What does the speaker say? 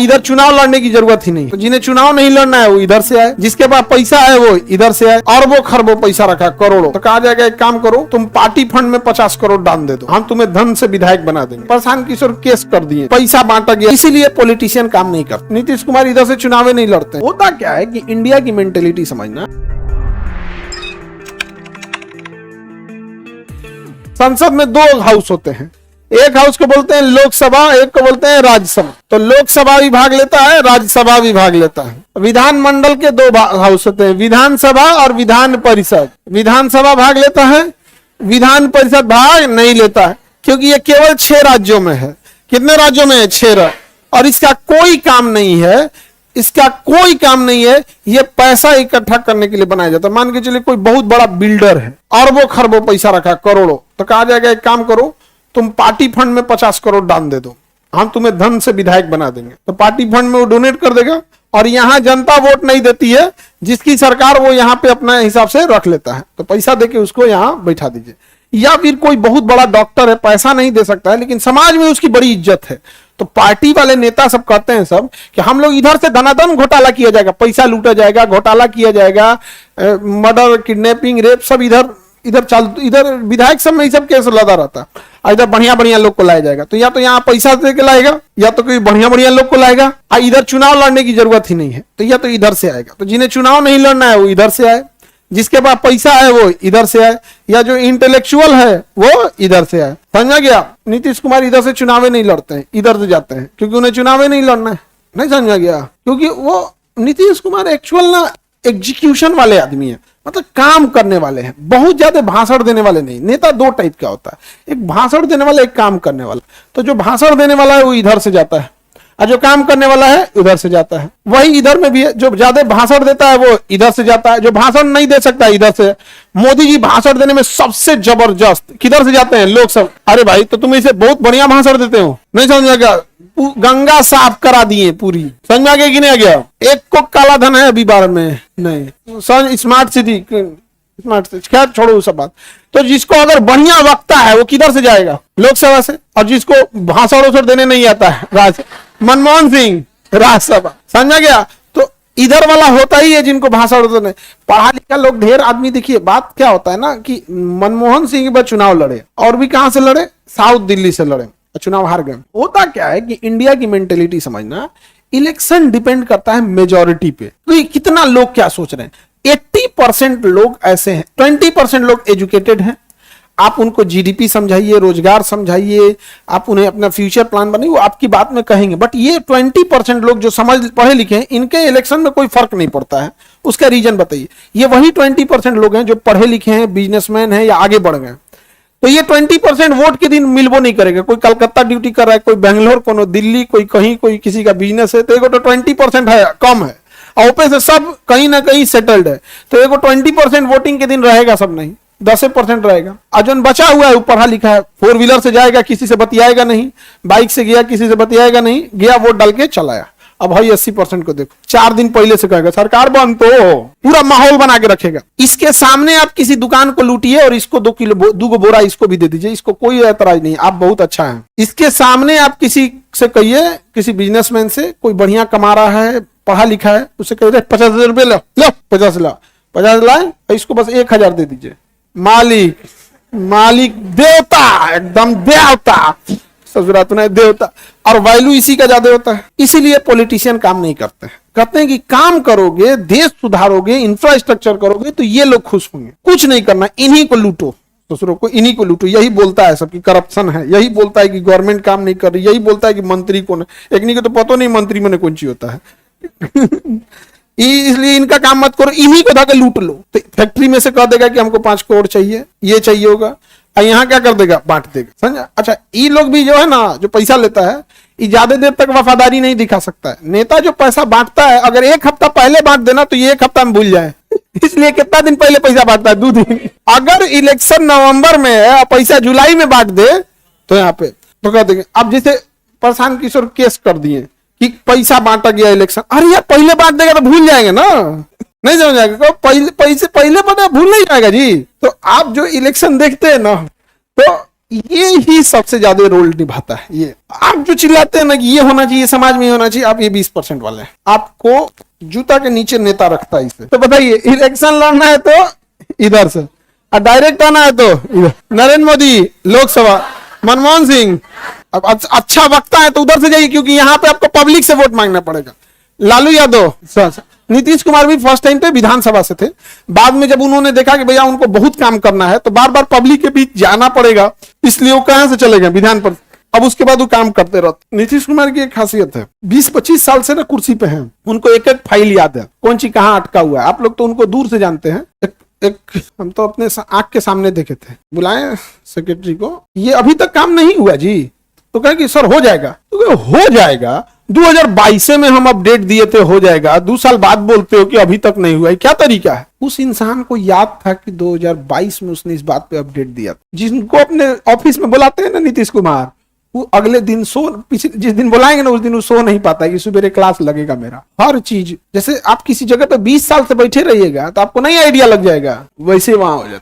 इधर चुनाव लड़ने की जरूरत ही नहीं। तो जिन्हें चुनाव नहीं लड़ना है वो इधर से आए, जिसके पास पैसा है वो इधर से आए। अरबों खरबों पैसा रखा, करोड़ों। तो कहा जाएगा एक काम करो, तुम पार्टी फंड में 50 करोड़ डाल दे दो, हम तुम्हें धन से विधायक बना देंगे। प्रशांत किशोर केस कर दिए, पैसा बांटा गया, इसीलिए पॉलिटिशियन काम नहीं करते। नीतीश कुमार इधर से चुनाव नहीं लड़ते। होता क्या है कि इंडिया की मेंटेलिटी समझना, संसद में दो हाउस होते हैं, एक हाउस को बोलते हैं लोकसभा, एक को बोलते हैं राज्यसभा। तो लोकसभा भी भाग लेता है, राज्यसभा भी भाग लेता है। विधानमंडल के दो हाउस होते हैं, विधानसभा और विधान परिषद। विधानसभा भाग लेता है, विधान परिषद भाग नहीं लेता है, क्योंकि ये केवल 6 राज्यों में है। कितने राज्यों में है? 6। और इसका कोई काम नहीं है, इसका कोई काम नहीं है। ये पैसा इकट्ठा करने के लिए बनाया जाता है। मान के चलिए कोई बहुत बड़ा बिल्डर है, अरबों खरबों पैसा रखा, करोड़ों। तो कहा जाएगा एक काम करो, तुम पार्टी फंड में 50 करोड़ डाल दे दो, हम तुम्हें धन से विधायक बना देंगे। तो पार्टी फंड में वो डोनेट कर देगा, और यहां जनता वोट नहीं देती है, जिसकी सरकार वो यहां पे अपना हिसाब से रख लेता है। तो पैसा देके उसको यहां बैठा दीजिए। या फिर कोई बहुत बड़ा डॉक्टर है, पैसा नहीं दे सकता है, लेकिन समाज में उसकी बड़ी इज्जत है, तो पार्टी वाले नेता सब कहते हैं सब कि हम लोग इधर से धनाधन घोटाला किया जाएगा, पैसा लूटा जाएगा, घोटाला किया जाएगा, मर्डर, किडनैपिंग, रेप सब इधर विधायक सब में ही सब केस लदा रहता है। इधर बढ़िया बढ़िया लोग को लाया जाएगा। तो या तो यहाँ पैसा दे के लाएगा, या तो कोई बढ़िया बढ़िया लोग को लाएगा। इधर चुनाव लड़ने की जरूरत ही नहीं है, तो या तो इधर से आएगा। तो जिन्हें चुनाव नहीं लड़ना है वो इधर से आए, जिसके पास पैसा है वो इधर से आए, या जो इंटेलेक्चुअल है वो इधर से आए। समझा गया? नीतीश कुमार इधर से चुनाव नहीं लड़ते हैं, इधर से जाते हैं, क्योंकि उन्हें चुनाव नहीं लड़ना है। नहीं समझा गया? क्योंकि वो नीतीश कुमार एक्चुअल ना एग्जीक्यूशन वाले आदमी है, मतलब काम करने वाले हैं, बहुत ज्यादा भाषण देने वाले नहीं। नेता 2 टाइप का होता है, एक भाषण देने वाला, एक काम करने वाला। तो जो भाषण देने वाला है वो इधर से जाता है, और जो काम करने वाला है उधर से जाता है। वही इधर में भी है, जो ज्यादा भाषण देता है वो इधर से जाता है, जो भाषण नहीं दे सकता है इधर से। मोदी जी भाषण देने में सबसे जबरदस्त किधर से जाते हैं? लोकसभा। अरे भाई, तो तुम इसे बहुत बढ़िया भाषण देते हो, नहीं समझा क्या? गंगा साफ करा दिए पूरी, समझ में आ गया कि नहीं आ गया? एक को काला धन है अभी बार में नहीं, स्मार्ट सिटी, खैर छोड़ो वो सब बात। तो जिसको अगर बढ़िया वक्ता है वो किधर से जाएगा? लोकसभा से। और जिसको भाषण देने नहीं आता है, मनमोहन सिंह, राज्यसभा। समझा गया? तो इधर वाला होता ही है जिनको भाषण देने। पढ़ा लिखा लोग ढेर आदमी। देखिए बात क्या होता है ना, कि मनमोहन सिंह पर चुनाव लड़े, और भी कहां से लड़े? साउथ दिल्ली से लड़े, चुनाव हार गए। होता क्या है कि इंडिया की मेंटेलिटी समझना, इलेक्शन डिपेंड करता है मेजॉरिटी पे। तो कितना लोग क्या सोच रहे हैं? 80% लोग ऐसे हैं, 20% लोग एजुकेटेड हैं। आप उनको जीडीपी समझाइए, रोजगार समझाइए, आप उन्हें अपना फ्यूचर प्लान बनाइए, वो आपकी बात में कहेंगे। बट ये 20% लोग जो पढ़े लिखे हैं, इनके इलेक्शन में कोई फर्क नहीं पड़ता है। उसका रीजन बताइए। ये वही 20% लोग हैं जो पढ़े लिखे हैं, बिजनेसमैन हैं, या आगे बढ़ गए। तो ये 20% वोट के दिन मिलबो नहीं करेगा। कोई कलकत्ता ड्यूटी कर रहा है, कोई बेंगलोर, कोई दिल्ली, कोई कहीं, कोई किसी का बिजनेस है, तो एगो तो 20% है, कम है। और ऊपर से सब कहीं ना कहीं सेटल्ड है, तो एगो 20% वोटिंग के दिन रहेगा, सब नहीं 10% रहेगा। और जो बचा हुआ है वो पढ़ा लिखा है, 4 व्हीलर से जाएगा, किसी से बतियाएगा नहीं, बाइक से गया, किसी से बतियाएगा नहीं, गया वोट डाल के चलाया। अब भाई 80% को देखो, 4 दिन पहले से कहेगा सरकार बंद, तो पूरा माहौल बना के रखेगा। इसके सामने आप किसी दुकान को लूटिए और इसको 2 बोरा इसको भी दे दीजिए, इसको कोई ऐतराज नहीं, आप बहुत अच्छा है। इसके सामने आप किसी से कहिए, किसी बिजनेसमैन से, कोई बढ़िया कमा रहा है, पढ़ा लिखा है, उससे कहिए 50,000 रुपये लो, 50 लाए, इसको बस 1,000 दे दीजिए। मालिक देवता, एकदम देवता, ससुरात में देवता। और वैल्यू इसी का ज्यादा होता है। इसीलिए पॉलिटिशियन काम नहीं करते हैं। कहते हैं कि काम करोगे, देश सुधारोगे, इंफ्रास्ट्रक्चर करोगे, तो ये लोग खुश होंगे। कुछ नहीं करना, इन्हीं को लूटो, दूसरों को इन्हीं को लूटो। यही बोलता है सबकी करप्शन है, यही बोलता है कि गवर्नमेंट काम नहीं कर रही, यही बोलता है कि मंत्री कौन है। एक को तो पता नहीं मंत्री मैंने कौन सी होता है। इसलिए इनका काम मत करो, इन्हीं को धाके लूट लो। तो फैक्ट्री में से कह देगा कि हमको 5 करोड़ चाहिए, ये चाहिए होगा, यहाँ क्या कर देगा? बांट देगा। समझा? अच्छा, ये लोग भी जो है ना, जो पैसा लेता है, ये ज्यादा देर तक वफादारी नहीं दिखा सकता है। नेता जो पैसा बांटता है, अगर 1 हफ्ता पहले बांट देना तो ये 1 हफ्ता में भूल जाए। इसलिए कितना दिन पहले पैसा बांटता है? 2 दिन। अगर इलेक्शन नवंबर में है और पैसा जुलाई में बांट दे, तो यहाँ पे तो कह देंगे। अब जैसे प्रशांत किशोर केस कर दिए कि पैसा बांटा गया इलेक्शन, अरे यार पहले बांट देगा तो भूल जाएंगे ना, नहीं समझ आएगा। पैसे पहले पता भूल नहीं जाएगा जी। तो आप जो इलेक्शन देखते हैं ना, तो ये ही सबसे ज्यादा रोल निभाता है। ये आप जो चिल्लाते हैं ना कि ये होना चाहिए समाज में, ये होना चाहिए, आप ये 20% वाले हैं। आपको जूता के नीचे नेता रखता है इसे। तो बताइए, इलेक्शन लड़ना है तो इधर से, और डायरेक्ट आना है तो इधर। नरेंद्र मोदी लोकसभा, मनमोहन सिंह अब अच्छा वक्ता है तो उधर से जाइए, क्योंकि यहाँ पे आपको पब्लिक से वोट मांगना पड़ेगा। लालू यादव, नीतीश कुमार भी फर्स्ट टाइम पे विधानसभा से थे, बाद में जब उन्होंने देखा कि भैया उनको बहुत काम करना है तो बार बार पब्लिक के बीच जाना पड़ेगा, इसलिए वो कहां से चले गए विधान पर। अब उसके बाद वो काम करते रहते। नीतीश कुमार की एक खासियत है, 20-25 साल से ना कुर्सी पे हैं, उनको एक एक फाइल याद है, कौन सी कहां अटका हुआ है। आप लोग तो उनको दूर से जानते हैं, एक हम तो अपने आंख के सामने देखे थे। बुलाए सेक्रेटरी को, ये अभी तक काम नहीं हुआ जी, तो कहे कि सर हो जाएगा, तो हो जाएगा। 2022 में हम अपडेट दिए थे हो जाएगा, 2 साल बाद बोलते हो कि अभी तक नहीं हुआ है, क्या तरीका है। उस इंसान को याद था कि 2022 में उसने इस बात पे अपडेट दिया। जिनको अपने ऑफिस में बुलाते हैं ना नीतीश कुमार, वो अगले दिन जिस दिन बुलाएंगे ना उस दिन वो सो नहीं पाता है कि सुबह क्लास लगेगा मेरा। हर चीज, जैसे आप किसी जगह पे 20 साल से बैठे रहिएगा तो आपको नहीं आइडिया लग जाएगा, वैसे वहां हो जाता।